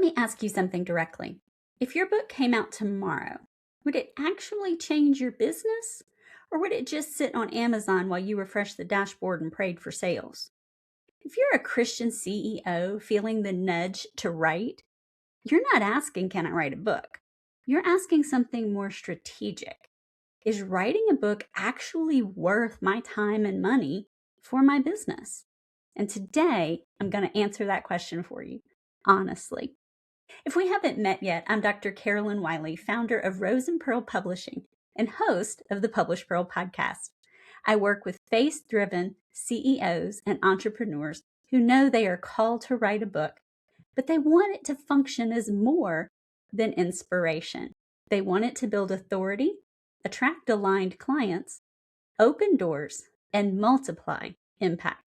let me ask you something directly. If your book came out tomorrow, would it actually change your business? Or would it just sit on Amazon while you refreshed the dashboard and prayed for sales? If you're a Christian CEO feeling the nudge to write, you're not asking, can I write a book? You're asking something more strategic. Is writing a book actually worth my time and money for my business? And today, I'm going to answer that question for you, honestly. If we haven't met yet, I'm Dr. Carolyn Wiley, founder of Rose and Pearl Publishing and host of the Publish Pearl podcast. I work with faith-driven CEOs and entrepreneurs who know they are called to write a book, but they want it to function as more than inspiration. They want it to build authority, attract aligned clients, open doors, and multiply impact.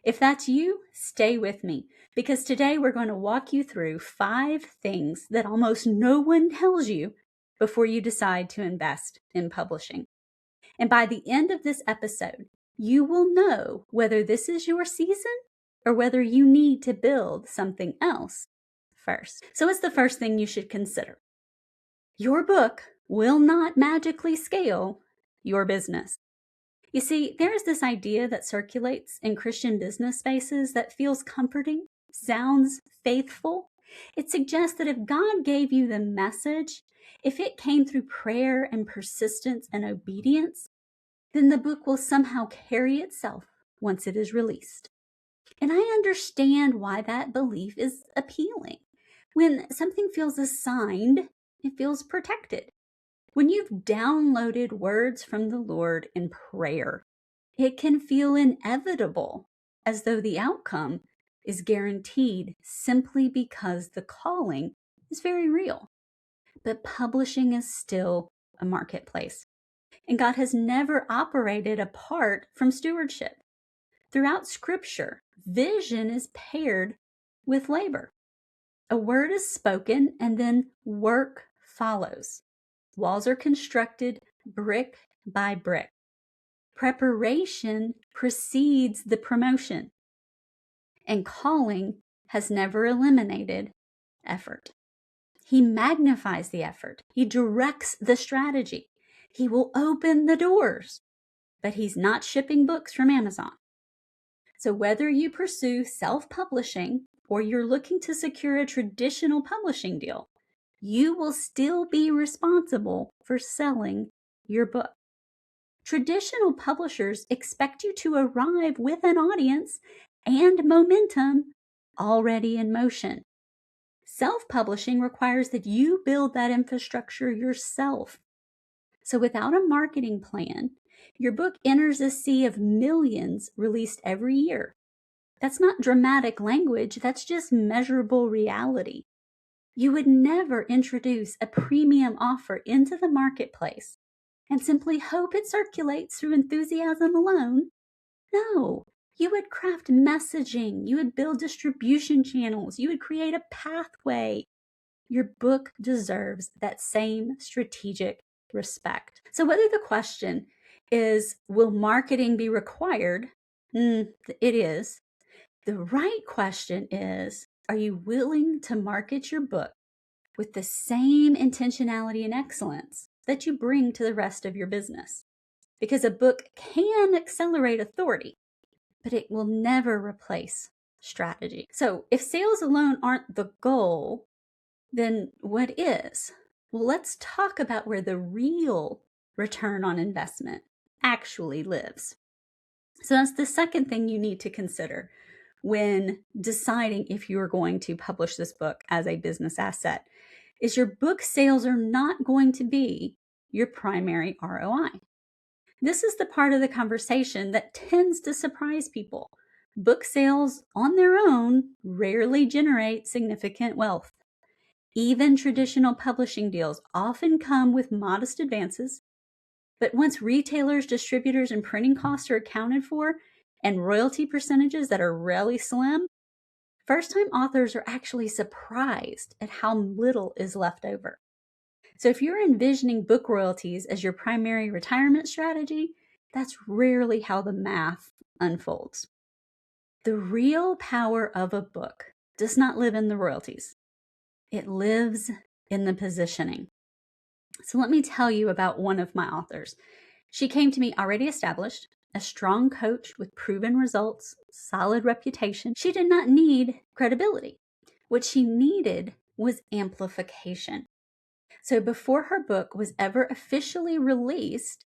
If that's you, stay with me, because today we're going to walk you through 5 things that almost no one tells you before you decide to invest in publishing. And by the end of this episode, you will know whether this is your season or whether you need to build something else first. So what's the first thing you should consider? Your book will not magically scale your business. You see, there's this idea that circulates in Christian business spaces that feels comforting, sounds faithful. It suggests that if God gave you the message, if it came through prayer and persistence and obedience, then the book will somehow carry itself once it is released. And I understand why that belief is appealing. When something feels assigned, it feels protected. When you've downloaded words from the Lord in prayer, it can feel inevitable, as though the outcome is guaranteed simply because the calling is very real. But publishing is still a marketplace, and God has never operated apart from stewardship. Throughout Scripture, vision is paired with labor. A word is spoken, and then work follows. Walls are constructed brick by brick. Preparation precedes the promotion. And calling has never eliminated effort. He magnifies the effort. He directs the strategy. He will open the doors. But he's not shipping books from Amazon. So whether you pursue self-publishing or you're looking to secure a traditional publishing deal, you will still be responsible for selling your book. Traditional publishers expect you to arrive with an audience and momentum already in motion. Self-publishing requires that you build that infrastructure yourself. So without a marketing plan, your book enters a sea of millions released every year. That's not dramatic language, that's just measurable reality. You would never introduce a premium offer into the marketplace and simply hope it circulates through enthusiasm alone. No, you would craft messaging, you would build distribution channels, you would create a pathway. Your book deserves that same strategic respect. So whether the question is, will marketing be required? It is. The right question is, are you willing to market your book with the same intentionality and excellence that you bring to the rest of your business? Because a book can accelerate authority, but it will never replace strategy. So if sales alone aren't the goal, then what is? Well, let's talk about where the real return on investment actually lives. So that's the second thing you need to consider when deciding if you're going to publish this book as a business asset, is your book sales are not going to be your primary ROI. This is the part of the conversation that tends to surprise people. Book sales on their own rarely generate significant wealth. Even traditional publishing deals often come with modest advances, but once retailers, distributors, and printing costs are accounted for, and royalty percentages that are really slim, first-time authors are actually surprised at how little is left over. So if you're envisioning book royalties as your primary retirement strategy, that's rarely how the math unfolds. The real power of a book does not live in the royalties. It lives in the positioning. So let me tell you about one of my authors. She came to me already established, a strong coach with proven results, solid reputation. She did not need credibility. What she needed was amplification. So before her book was ever officially released,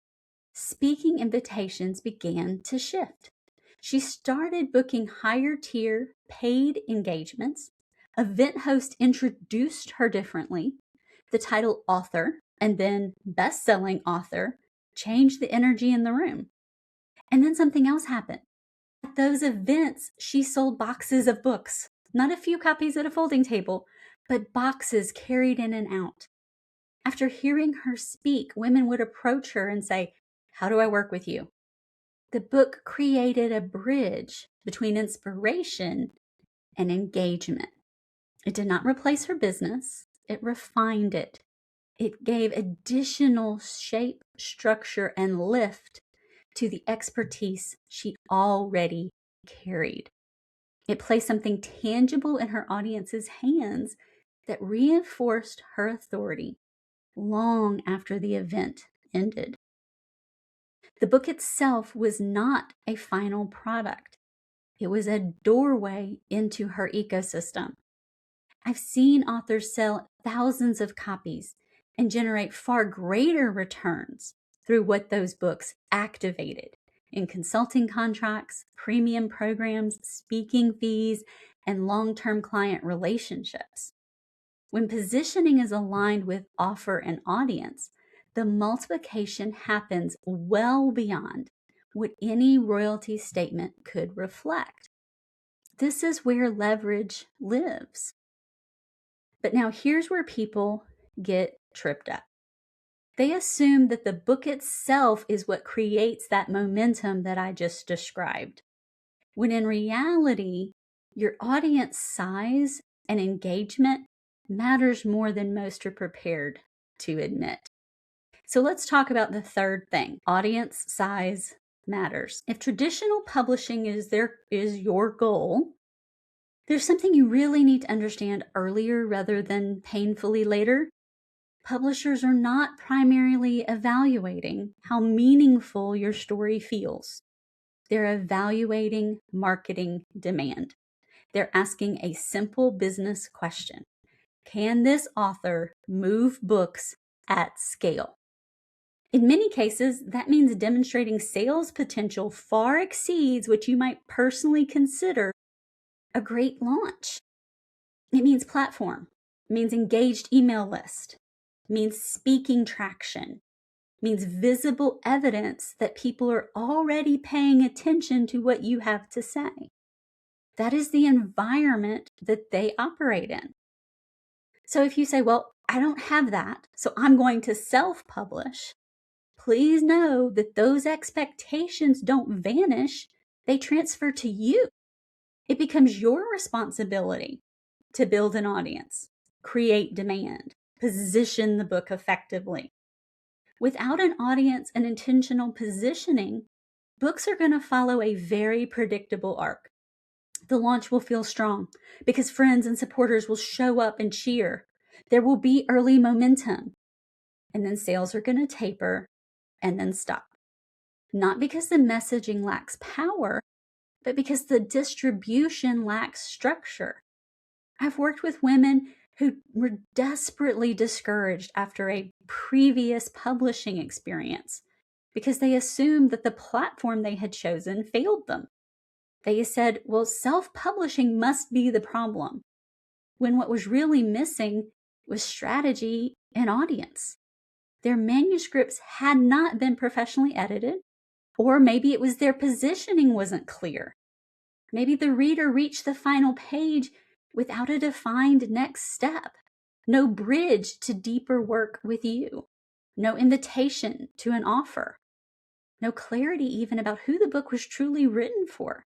speaking invitations began to shift. She started booking higher tier paid engagements. Event host introduced her differently. The title author and then best-selling author changed the energy in the room. And then something else happened. At those events, she sold boxes of books, not a few copies at a folding table, but boxes carried in and out. After hearing her speak, women would approach her and say, "How do I work with you?" The book created a bridge between inspiration and engagement. It did not replace her business. It refined it. It gave additional shape, structure, and lift to the expertise she already carried. It placed something tangible in her audience's hands that reinforced her authority long after the event ended. The book itself was not a final product. It was a doorway into her ecosystem. I've seen authors sell thousands of copies and generate far greater returns through what those books activated in consulting contracts, premium programs, speaking fees, and long-term client relationships. When positioning is aligned with offer and audience, the multiplication happens well beyond what any royalty statement could reflect. This is where leverage lives. But now here's where people get tripped up. They assume that the book itself is what creates that momentum that I just described, when in reality, your audience size and engagement matters more than most are prepared to admit. So let's talk about the third thing. Audience size matters. If traditional publishing is your goal, there's something you really need to understand earlier rather than painfully later. Publishers are not primarily evaluating how meaningful your story feels. They're evaluating marketing demand. They're asking a simple business question. Can this author move books at scale? In many cases, that means demonstrating sales potential far exceeds what you might personally consider a great launch. It means platform. It means engaged email list. It means speaking traction. It means visible evidence that people are already paying attention to what you have to say. That is the environment that they operate in. So if you say, well, I don't have that, so I'm going to self-publish, please know that those expectations don't vanish. They transfer to you. It becomes your responsibility to build an audience, create demand, position the book effectively. Without an audience and intentional positioning, books are going to follow a very predictable arc. The launch will feel strong because friends and supporters will show up and cheer. There will be early momentum, and then sales are going to taper and then stop. Not because the messaging lacks power, but because the distribution lacks structure. I've worked with women who were desperately discouraged after a previous publishing experience because they assumed that the platform they had chosen failed them. They said, well, self-publishing must be the problem, when what was really missing was strategy and audience. Their manuscripts had not been professionally edited, or maybe it was their positioning wasn't clear. Maybe the reader reached the final page without a defined next step, no bridge to deeper work with you, no invitation to an offer, no clarity even about who the book was truly written for.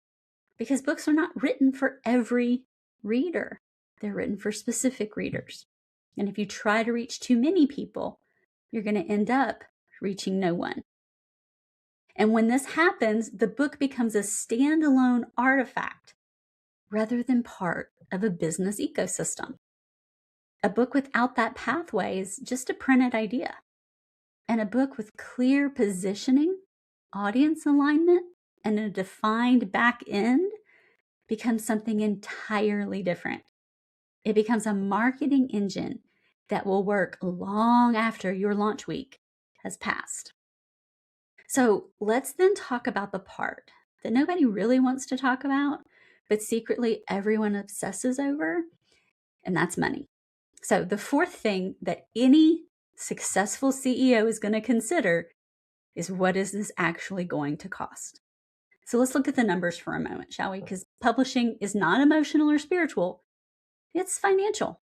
Because books are not written for every reader. They're written for specific readers. And if you try to reach too many people, you're going to end up reaching no one. And when this happens, the book becomes a standalone artifact rather than part of a business ecosystem. A book without that pathway is just a printed idea. And a book with clear positioning, audience alignment, and a defined back end becomes something entirely different. It becomes a marketing engine that will work long after your launch week has passed. So let's then talk about the part that nobody really wants to talk about, but secretly everyone obsesses over, and that's money. So the fourth thing that any successful CEO is going to consider is, what is this actually going to cost? So let's look at the numbers for a moment, shall we? Because publishing is not emotional or spiritual, it's financial.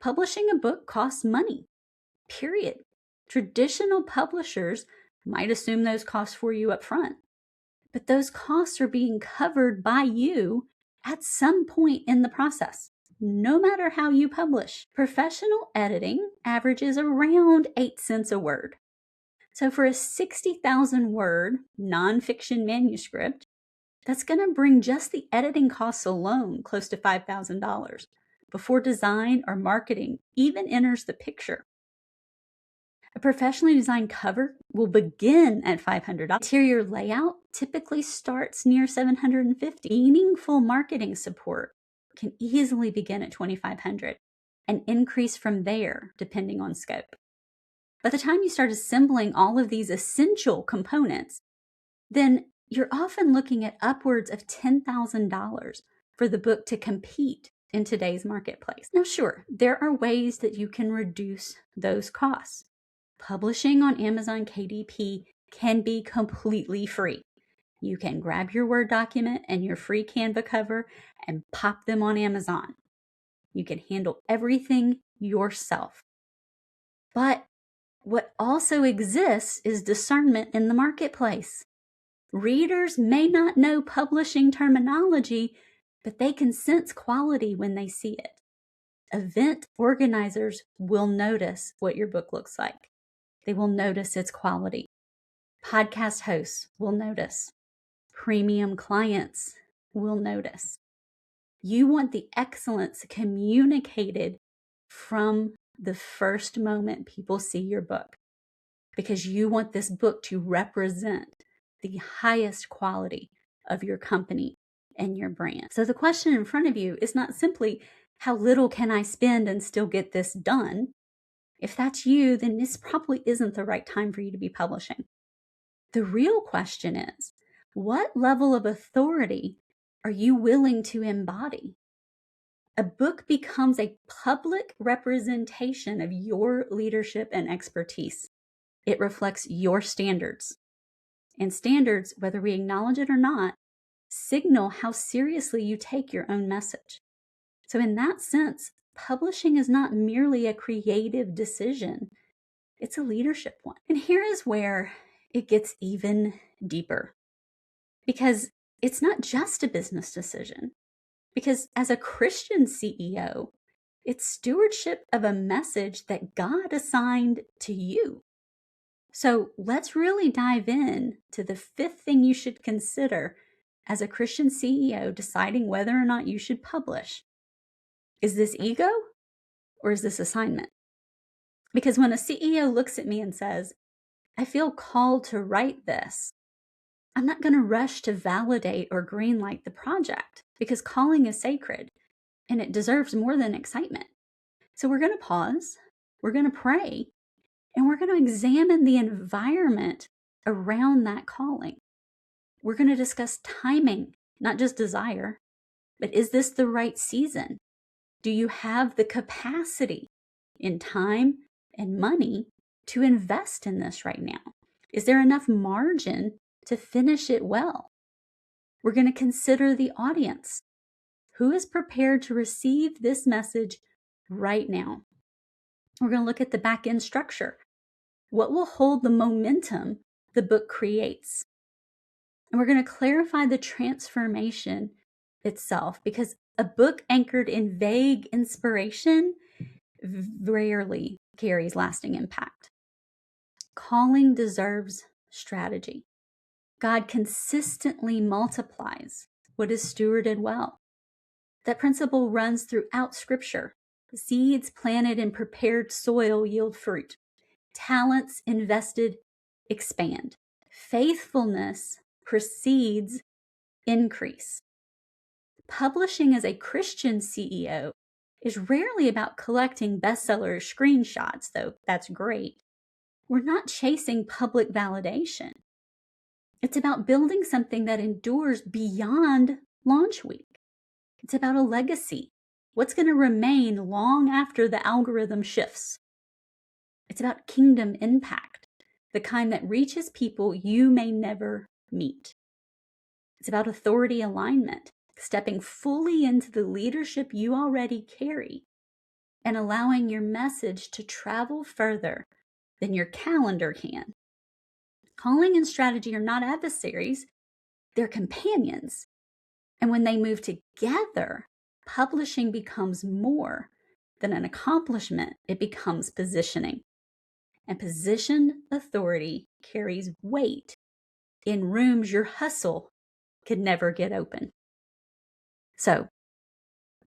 Publishing a book costs money, period. Traditional publishers might assume those costs for you up front, but those costs are being covered by you at some point in the process, no matter how you publish. Professional editing averages around 8 cents a word. So for a 60,000 word nonfiction manuscript, that's going to bring just the editing costs alone close to $5,000 before design or marketing even enters the picture. A professionally designed cover will begin at $500. Interior layout typically starts near $750. Meaningful marketing support can easily begin at $2,500 and increase from there depending on scope. By the time you start assembling all of these essential components, then you're often looking at upwards of $10,000 for the book to compete in today's marketplace. Now, sure, there are ways that you can reduce those costs. Publishing on Amazon KDP can be completely free. You can grab your Word document and your free Canva cover and pop them on Amazon. You can handle everything yourself. But what also exists is discernment in the marketplace. Readers may not know publishing terminology, but they can sense quality when they see it. Event organizers will notice what your book looks like. They will notice its quality. Podcast hosts will notice. Premium clients will notice. You want the excellence communicated from the first moment people see your book, because you want this book to represent the highest quality of your company and your brand. So the question in front of you is not simply, how little can I spend and still get this done? If that's you, then this probably isn't the right time for you to be publishing. The real question is, what level of authority are you willing to embody? A book becomes a public representation of your leadership and expertise. It reflects your standards. And standards, whether we acknowledge it or not, signal how seriously you take your own message. So in that sense, publishing is not merely a creative decision, it's a leadership one. And here is where it gets even deeper, because it's not just a business decision. Because as a Christian CEO, it's stewardship of a message that God assigned to you. So let's really dive in to the fifth thing you should consider as a Christian CEO deciding whether or not you should publish. Is this ego or is this assignment? Because when a CEO looks at me and says, I feel called to write this, I'm not going to rush to validate or greenlight the project, because calling is sacred and it deserves more than excitement. So we're going to pause, we're going to pray, and we're going to examine the environment around that calling. We're going to discuss timing, not just desire, but is this the right season? Do you have the capacity in time and money to invest in this right now? Is there enough margin to finish it well? We're going to consider the audience. Who is prepared to receive this message right now? We're going to look at the back end structure. What will hold the momentum the book creates? And we're going to clarify the transformation itself, because a book anchored in vague inspiration rarely carries lasting impact. Calling deserves strategy. God consistently multiplies what is stewarded well. That principle runs throughout Scripture. Seeds planted in prepared soil yield fruit. Talents invested expand. Faithfulness precedes increase. Publishing as a Christian CEO is rarely about collecting bestseller screenshots, though that's great. We're not chasing public validation. It's about building something that endures beyond launch week. It's about a legacy. What's going to remain long after the algorithm shifts? It's about kingdom impact, the kind that reaches people you may never meet. It's about authority alignment, stepping fully into the leadership you already carry and allowing your message to travel further than your calendar can. Calling and strategy are not adversaries, they're companions. And when they move together, publishing becomes more than an accomplishment, it becomes positioning. And positioned authority carries weight in rooms your hustle could never get open. So,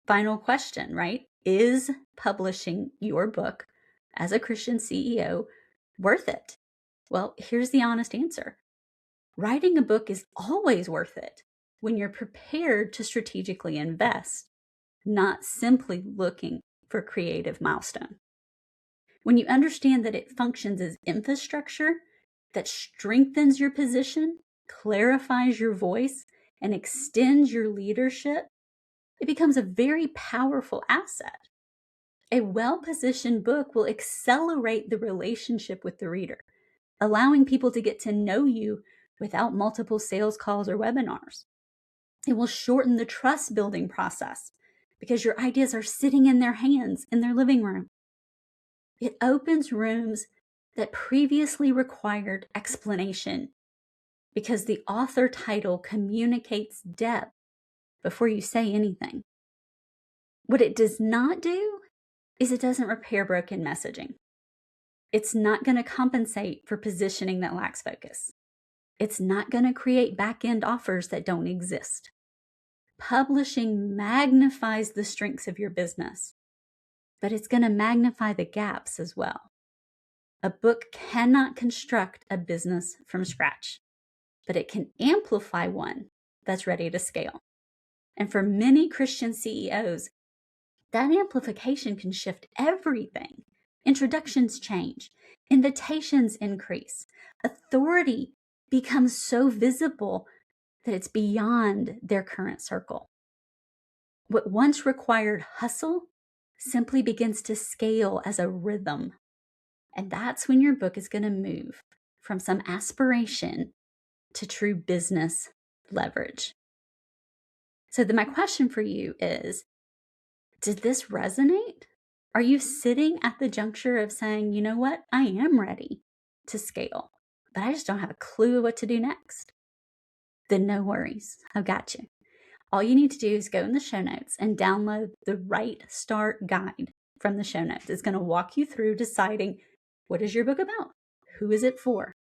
final question, right? Is publishing your book as a Christian CEO worth it? Well, here's the honest answer. Writing a book is always worth it when you're prepared to strategically invest, not simply looking for creative milestone. When you understand that it functions as infrastructure that strengthens your position, clarifies your voice, and extends your leadership, it becomes a very powerful asset. A well-positioned book will accelerate the relationship with the reader, allowing people to get to know you without multiple sales calls or webinars. It will shorten the trust-building process because your ideas are sitting in their hands in their living room. It opens rooms that previously required explanation because the author title communicates depth before you say anything. What it does not do is it doesn't repair broken messaging. It's not going to compensate for positioning that lacks focus. It's not going to create back-end offers that don't exist. Publishing magnifies the strengths of your business, but it's going to magnify the gaps as well. A book cannot construct a business from scratch, but it can amplify one that's ready to scale. And for many Christian CEOs, that amplification can shift everything. Introductions change, invitations increase, authority becomes so visible that it's beyond their current circle. What once required hustle simply begins to scale as a rhythm. And that's when your book is going to move from some aspiration to true business leverage. So my question for you is, did this resonate? Are you sitting at the juncture of saying, you know what, I am ready to scale, but I just don't have a clue what to do next? Then no worries, I've got you. All you need to do is go in the show notes and download the Right Start Guide from the show notes. It's going to walk you through deciding, what is your book about? Who is it for?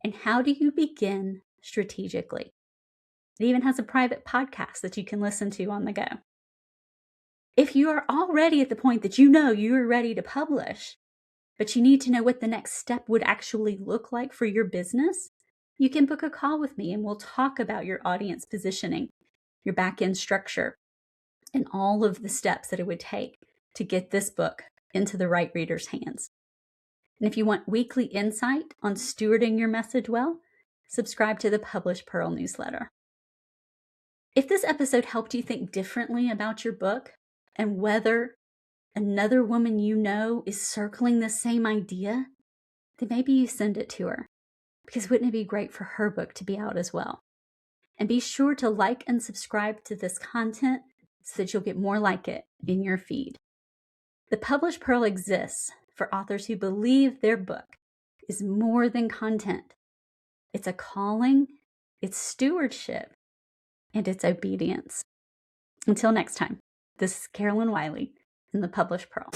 And how do you begin strategically? It even has a private podcast that you can listen to on the go. If you are already at the point that you know you are ready to publish, but you need to know what the next step would actually look like for your business, you can book a call with me and we'll talk about your audience positioning, your back-end structure, and all of the steps that it would take to get this book into the right reader's hands. And if you want weekly insight on stewarding your message well, subscribe to the Publish Pearl newsletter. If this episode helped you think differently about your book and whether another woman you know is circling the same idea, then maybe you send it to her, because wouldn't it be great for her book to be out as well? And be sure to like and subscribe to this content so that you'll get more like it in your feed. The Publish Pearl exists for authors who believe their book is more than content. It's a calling, it's stewardship, and it's obedience. Until next time, this is Carolyn Wiley in the Publish Pearl.